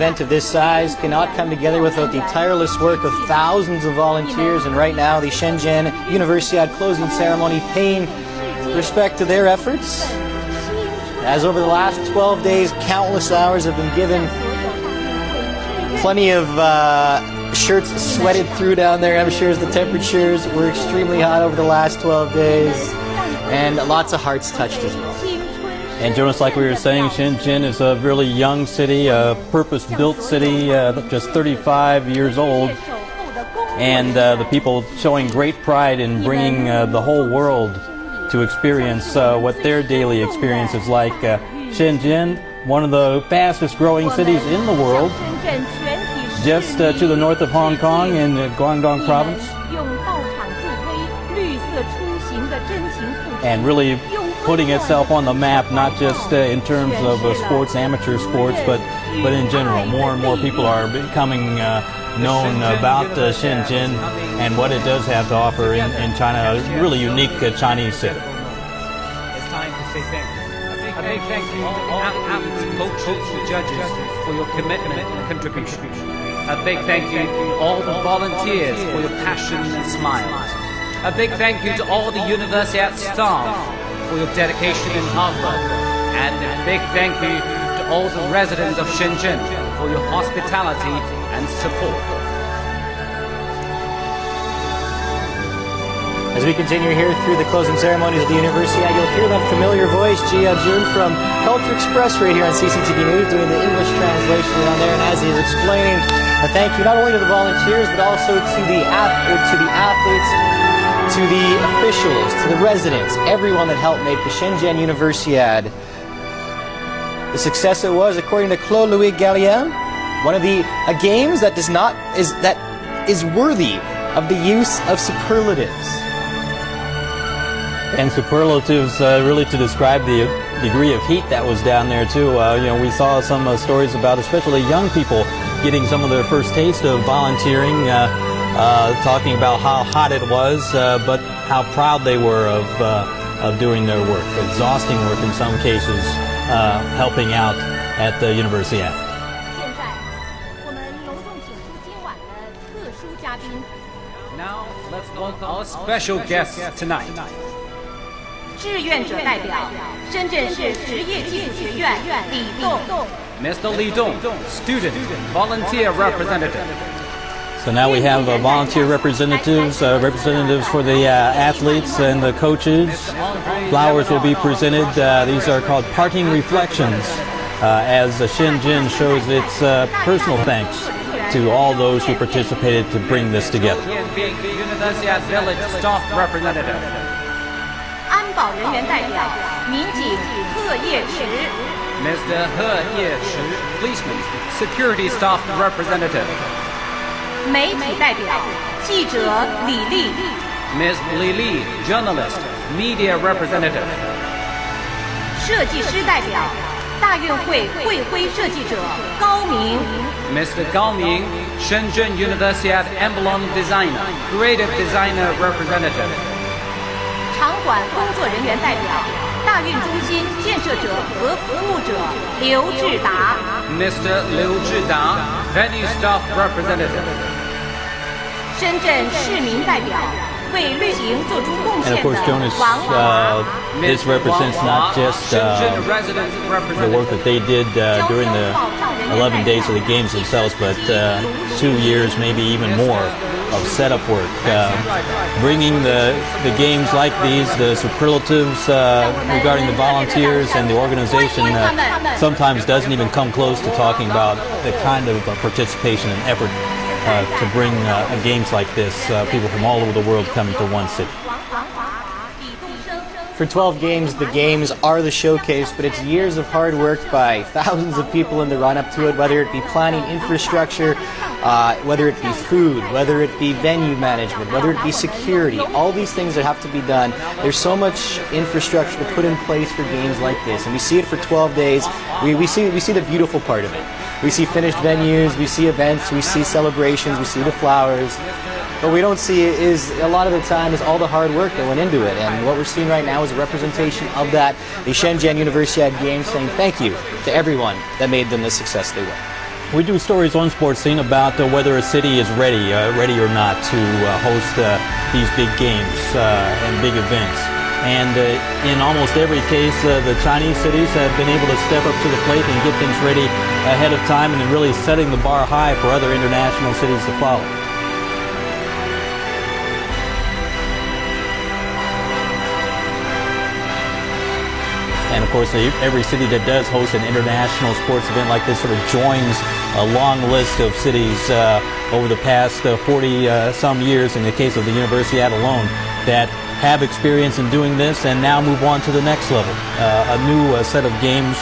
event of this size cannot come together without the tireless work of thousands of volunteers, and right now the Shenzhen Universiade closing ceremony paying respect to their efforts. As over the last 12 days, countless hours have been given. Plenty of shirts sweated through down there, I'm sure, as the temperatures were extremely hot over the last 12 days, and lots of hearts touched as well. And Jonas, like we were saying, Shenzhen is a really young city, a purpose-built city, just 35 years old, and the people showing great pride in bringing the whole world to experience what their daily experience is like. Shenzhen, one of the fastest growing cities in the world, just to the north of Hong Kong in the Guangdong province, and really putting itself on the map, not just in terms of sports, amateur sports, but in general. More and more people are becoming known about Shenzhen and what it does have to offer in China, a really unique Chinese city. It's time to say thank you. A big thank you to all athletes, coaches, judges for your commitment and contribution. A big thank you to all the volunteers for your passion and smiles. A big thank you to all the Universiade staff for your dedication and hard work. And a big thank you to all the residents of Shenzhen for your hospitality and support. As we continue here through the closing ceremonies of the Universiade, you'll hear that familiar voice, Jia Jun from Culture Express right here on CCTV News, doing the English translation down there, and as he is explaining, a thank you not only to the volunteers, but also to the athletes, to the officials, to the residents, everyone that helped make the Shenzhen Universiade the success it was, according to Claude Louis Gallien, one of the games that is worthy of the use of superlatives. And superlatives really to describe the degree of heat that was down there too. You know, we saw some stories about especially young people getting some of their first taste of volunteering, talking about how hot it was, but how proud they were of doing their work. Exhausting work in some cases, helping out at the Universiade. Now let's welcome our special guests tonight. 志愿者代表，深圳市职业技术学院李栋。 Mr. Li Dong, student, volunteer representative. So now we have volunteer representatives, representatives for the athletes and the coaches. Flowers will be presented. These are called parting reflections, as Shenzhen shows its personal thanks to all those who participated to bring this together. Universiade Village staff representative. 安保人员代表，民警贺业池。 Mr. He Yeshi, policeman, security staff representative. 媒体代表，记者李丽。 Ms. Li Li, journalist, media representative. 设计师代表，大运会会徽设计者高明。 Mr. Gao Ming, Shenzhen Universiade emblem designer, creative designer representative. 场馆工作人员代表，大运中心建设者和服务者刘志达。 Mr. Liu Zhida, venue staff representative. 深圳市民代表，为旅行做出贡 And 献 of course, 的 Jonas, 王华。 this represents not just the work that they did during the 11 days of the games themselves, but 2 years, maybe even more, of setup work. Bringing the games like these, the superlatives regarding the volunteers and the organization, sometimes doesn't even come close to talking about the kind of participation and effort to bring games like this, people from all over the world coming to one city. For 12 games, the games are the showcase, but it's years of hard work by thousands of people in the run-up to it, whether it be planning infrastructure, whether it be food, whether it be venue management, whether it be security, all these things that have to be done. There's so much infrastructure to put in place for games like this, and we see it for 12 days. We see the beautiful part of it. We see finished venues, we see events, we see celebrations, we see the flowers. What we don't see is, a lot of the time, is all the hard work that went into it. And what we're seeing right now is a representation of that. The Shenzhen Universiade Games saying thank you to everyone that made them the success they were. We do stories on Sports Scene about whether a city is ready or not to host these big games and big events. And in almost every case, the Chinese cities have been able to step up to the plate and get things ready ahead of time, and really setting the bar high for other international cities to follow. And of course, every city that does host an international sports event like this sort of joins a long list of cities over the past 40-some years, in the case of the Universiade alone, that have experience in doing this and now move on to the next level. A new set of games,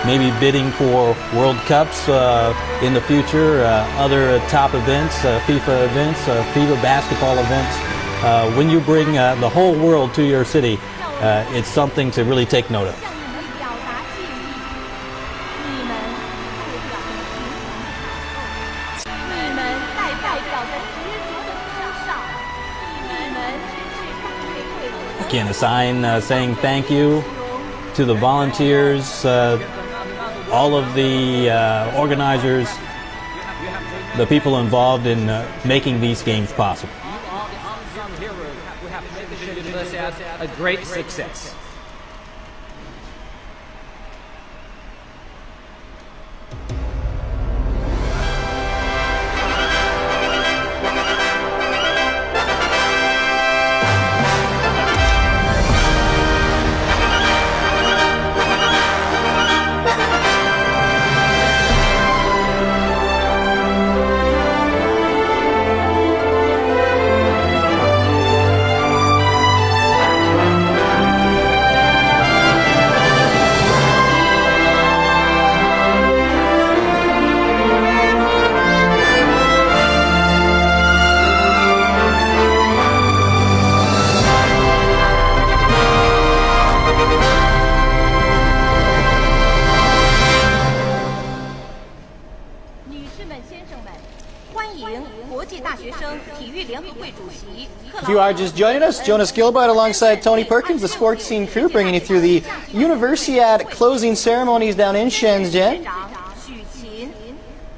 maybe bidding for World Cups in the future, other top events, FIFA events, FIBA basketball events. When you bring the whole world to your city, it's something to really take note of. Again, a sign saying thank you to the volunteers, all of the organizers, the people involved in making these games possible. A great success. If you are just joining us, Jonas Gilbert alongside Tony Perkins, the Sports Scene crew, bringing you through the Universiade closing ceremonies down in Shenzhen.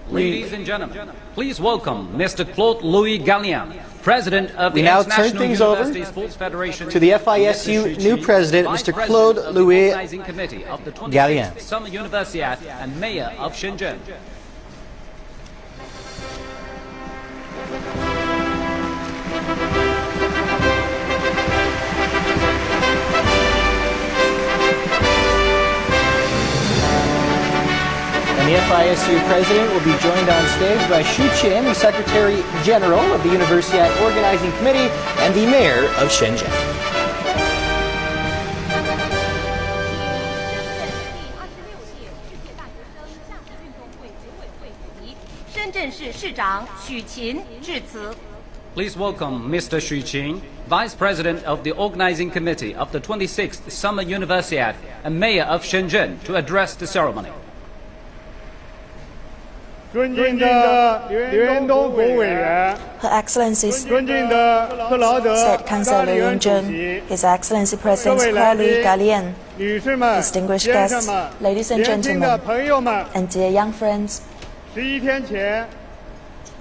Ladies and gentlemen, please welcome Mr. Claude Louis Gallienne, President of the We now turn International things over University Sports Federation, to the FISU new president, Mr. Claude Louis Gallienne. Summer Universiade and Mayor of Shenzhen. And the FISU president will be joined on stage by Xu Qin, the Secretary General of the Universiade Organizing Committee and the Mayor of Shenzhen. 深圳市市长许勤致辞。 Please welcome Mr. Xu Qin, Vice President of the Organizing Committee of the 26th Summer Universiade and Mayor of Shenzhen, to address the ceremony. 尊敬的联东国委员 Her Excellencies, 尊敬的克劳德 State Councilor 大 Liu 联主 Yongzhen, 席 His Excellency President 各位 Claude 来 Louis 宾 Gallienne, 女士们 Distinguished 先生 guests, 们 ladies and 年轻的 gentlemen, 朋友们 and dear young friends, 11天前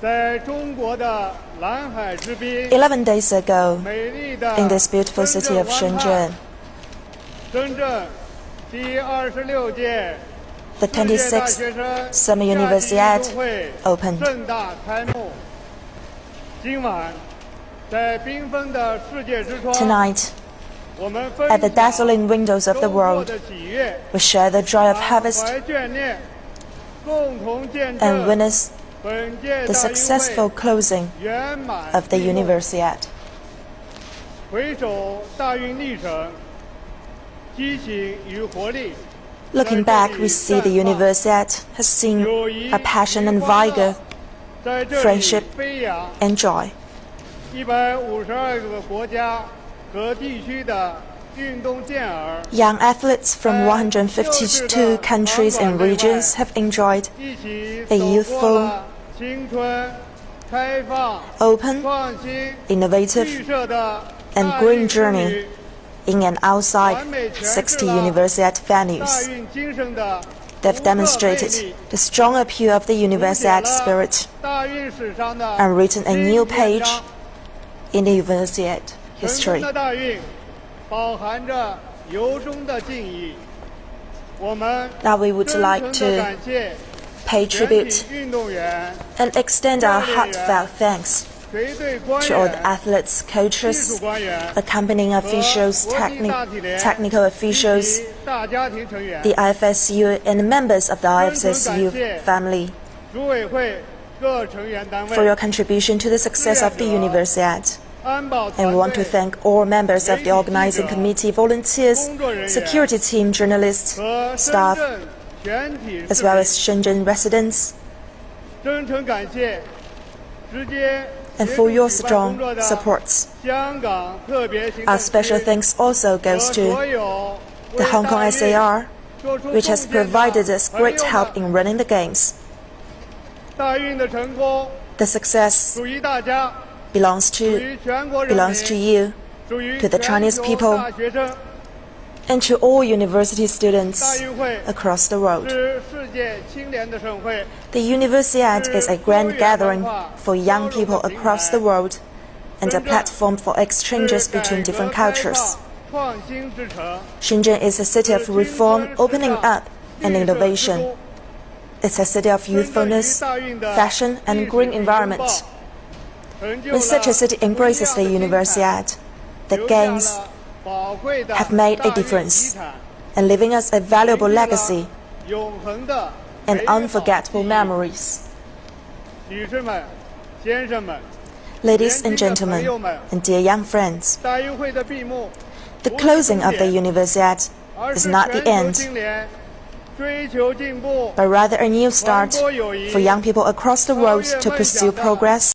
在中国的蓝海之滨 11 days ago, 美丽的 in this beautiful 深 city 圳 of 湾畔 Shenzhen, 深圳第26届 the 世界大 26th 学生 Summer 夏季运 Universiade 动会 opened. 盛大开幕。今晚在缤纷的世界之窗， Tonight, 我们分 at the 享 dazzling windows of the 收获 world, 的喜悦， we share the joy of 满 harvest 怀眷恋，共同见 and 证 witness 本届 the 大 successful 运会 closing 圆满 of the 闭幕。 Universiade. 回首大运历程，激情与活力。 Looking back, we see the Universiade has seen a passion and vigor, 在这里 friendship 飞扬。 and joy. 152个国家和地区的运动健儿 Young athletes from 152 countries and regions have enjoyed 一起 a 走过 youthful, 了青春、开放、 open, 创新、 innovative, 绿色的 and 大 green 运之 journey 旅 in and outside 60 Universiade 大 venues. 运精神的 They They've demonstrated the strong appeal of the Universiade spirit and written a new page in the Universiade history. Now we would like to pay tribute and extend our heartfelt thanks to all the athletes, coaches, accompanying officials, technical officials, the IFSU and the members of the IFSU family for your contribution to the success of the Universiade. And we want to thank all members of the organizing committee, volunteers, security team, journalists, staff, as well as Shenzhen residents, and for your strong support. Our special thanks also goes to the Hong Kong SAR, which has provided us great help in running the games. The success belongs to you, to the Chinese people, and to all university students across the world. The Universiade is a grand gathering for young people across the world and a platform for exchanges between different cultures. Shenzhen is a city of reform, opening up, and innovation. It's a city of youthfulness, fashion, and green environment. When such a city embraces the Universiade, the Games have made a difference and leaving us a valuable legacy and unforgettable memories. Ladies and gentlemen, and dear young friends, the closing of the Universiade is not the end, but rather a new start for young people across the world to pursue progress